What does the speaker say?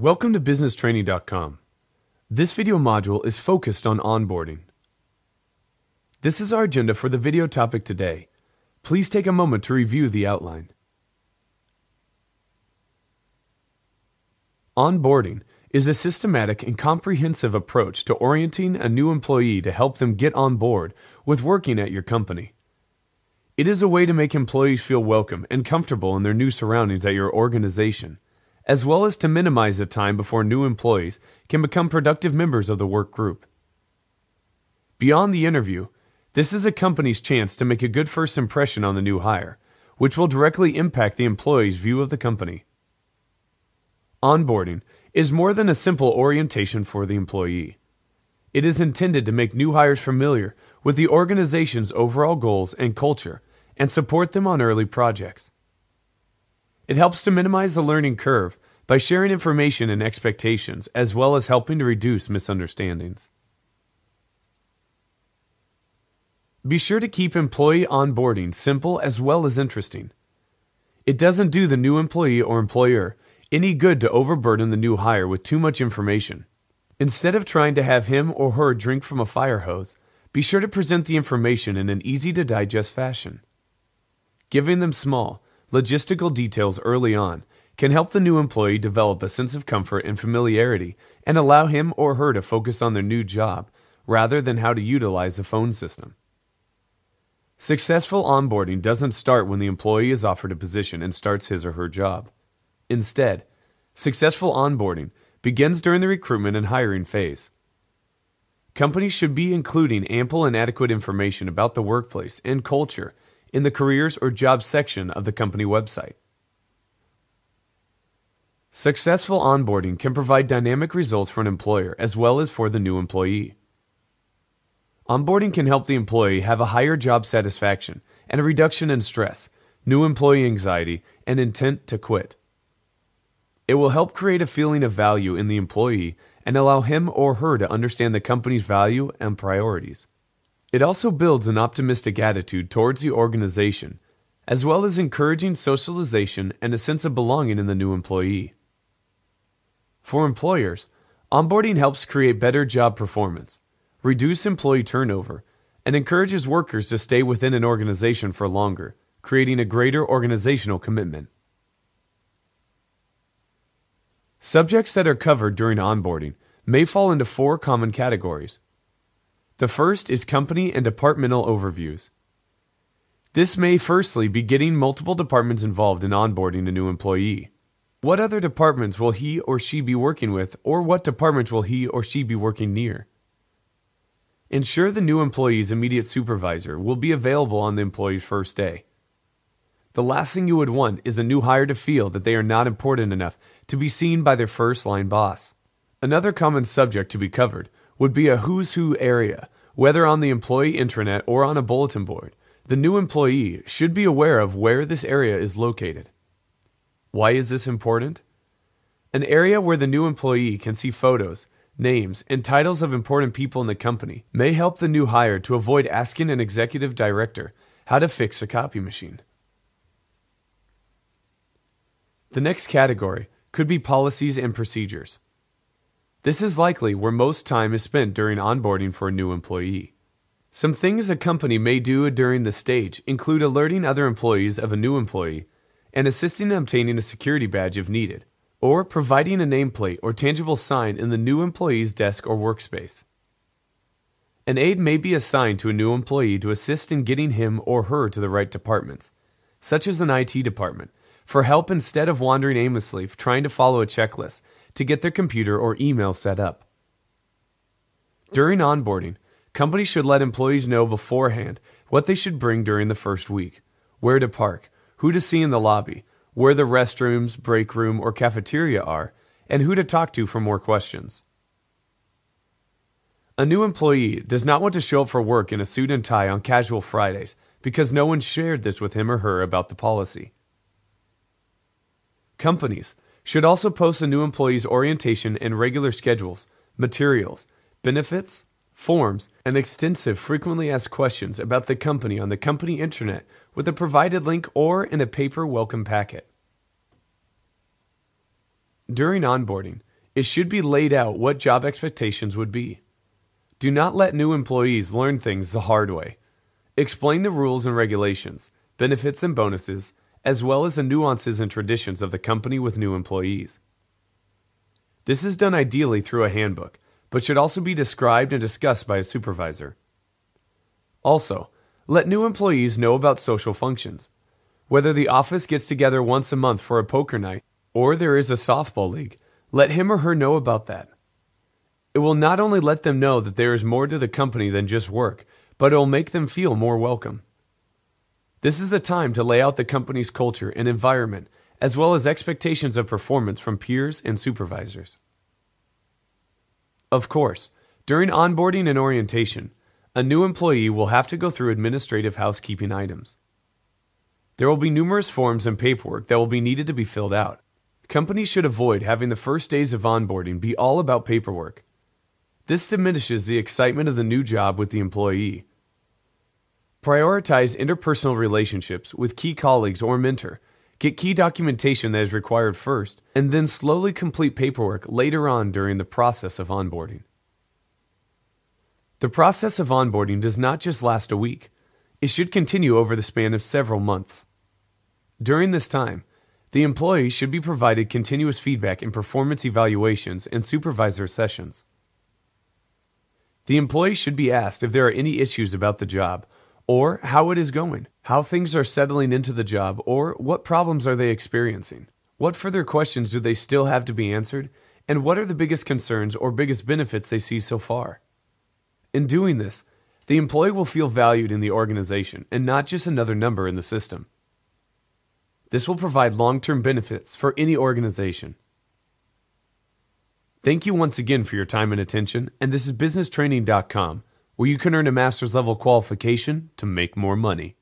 Welcome to businesstraining.com. This video module is focused on onboarding. This is our agenda for the video topic today. Please take a moment to review the outline. Onboarding is a systematic and comprehensive approach to orienting a new employee to help them get on board with working at your company. It is a way to make employees feel welcome and comfortable in their new surroundings at your organization, as well as to minimize the time before new employees can become productive members of the work group. Beyond the interview, this is a company's chance to make a good first impression on the new hire, which will directly impact the employee's view of the company. Onboarding is more than a simple orientation for the employee. It is intended to make new hires familiar with the organization's overall goals and culture and support them on early projects. It helps to minimize the learning curve by sharing information and expectations, as well as helping to reduce misunderstandings. Be sure to keep employee onboarding simple as well as interesting. It doesn't do the new employee or employer any good to overburden the new hire with too much information. Instead of trying to have him or her drink from a fire hose, be sure to present the information in an easy-to-digest fashion. Giving them small, logistical details early on can help the new employee develop a sense of comfort and familiarity and allow him or her to focus on their new job rather than how to utilize the phone system. Successful onboarding doesn't start when the employee is offered a position and starts his or her job. Instead, successful onboarding begins during the recruitment and hiring phase. Companies should be including ample and adequate information about the workplace and culture in the careers or jobs section of the company website. Successful onboarding can provide dynamic results for an employer as well as for the new employee. Onboarding can help the employee have a higher job satisfaction and a reduction in stress, new employee anxiety, and intent to quit. It will help create a feeling of value in the employee and allow him or her to understand the company's value and priorities. It also builds an optimistic attitude towards the organization, as well as encouraging socialization and a sense of belonging in the new employee. For employers, onboarding helps create better job performance, reduce employee turnover, and encourages workers to stay within an organization for longer, creating a greater organizational commitment. Subjects that are covered during onboarding may fall into 4 common categories. The first is company and departmental overviews. This may firstly be getting multiple departments involved in onboarding a new employee. What other departments will he or she be working with, or what departments will he or she be working near? Ensure the new employee's immediate supervisor will be available on the employee's first day. The last thing you would want is a new hire to feel that they are not important enough to be seen by their first-line boss. Another common subject to be covered would be a who's who area, whether on the employee intranet or on a bulletin board. The new employee should be aware of where this area is located. Why is this important? An area where the new employee can see photos, names, and titles of important people in the company may help the new hire to avoid asking an executive director how to fix a copy machine. The next category could be policies and procedures. This is likely where most time is spent during onboarding for a new employee. Some things a company may do during this stage include alerting other employees of a new employee and assisting in obtaining a security badge if needed, or providing a nameplate or tangible sign in the new employee's desk or workspace. An aide may be assigned to a new employee to assist in getting him or her to the right departments, such as an IT department, for help instead of wandering aimlessly trying to follow a checklist to get their computer or email set up. During onboarding, companies should let employees know beforehand what they should bring during the first week, where to park, who to see in the lobby, where the restrooms, break room, or cafeteria are, and who to talk to for more questions. A new employee does not want to show up for work in a suit and tie on casual Fridays because no one shared this with him or her about the policy. Companies should also post a new employee's orientation and regular schedules, materials, benefits, forms, and extensive frequently asked questions about the company on the company intranet with a provided link or in a paper welcome packet. During onboarding, It should be laid out what job expectations would be. Do not let new employees learn things the hard way. Explain the rules and regulations, benefits and bonuses, as well as the nuances and traditions of the company with new employees. This is done ideally through a handbook, but should also be described and discussed by a supervisor. Also, let new employees know about social functions. Whether the office gets together once a month for a poker night or there is a softball league, let him or her know about that. It will not only let them know that there is more to the company than just work, but it will make them feel more welcome. This is the time to lay out the company's culture and environment, as well as expectations of performance from peers and supervisors. Of course, during onboarding and orientation, a new employee will have to go through administrative housekeeping items. There will be numerous forms and paperwork that will be needed to be filled out. Companies should avoid having the first days of onboarding be all about paperwork. This diminishes the excitement of the new job with the employee. Prioritize interpersonal relationships with key colleagues or mentor. Get key documentation that is required first, and then slowly complete paperwork later on during the process of onboarding. The process of onboarding does not just last a week. It should continue over the span of several months. During this time, the employee should be provided continuous feedback in performance evaluations and supervisor sessions. The employee should be asked if there are any issues about the job, or how it is going, how things are settling into the job, or what problems are they experiencing. What further questions do they still have to be answered, and what are the biggest concerns or biggest benefits they see so far? In doing this, the employee will feel valued in the organization and not just another number in the system. This will provide long-term benefits for any organization. Thank you once again for your time and attention, and this is businesstraining.com, where you can earn a master's level qualification to make more money.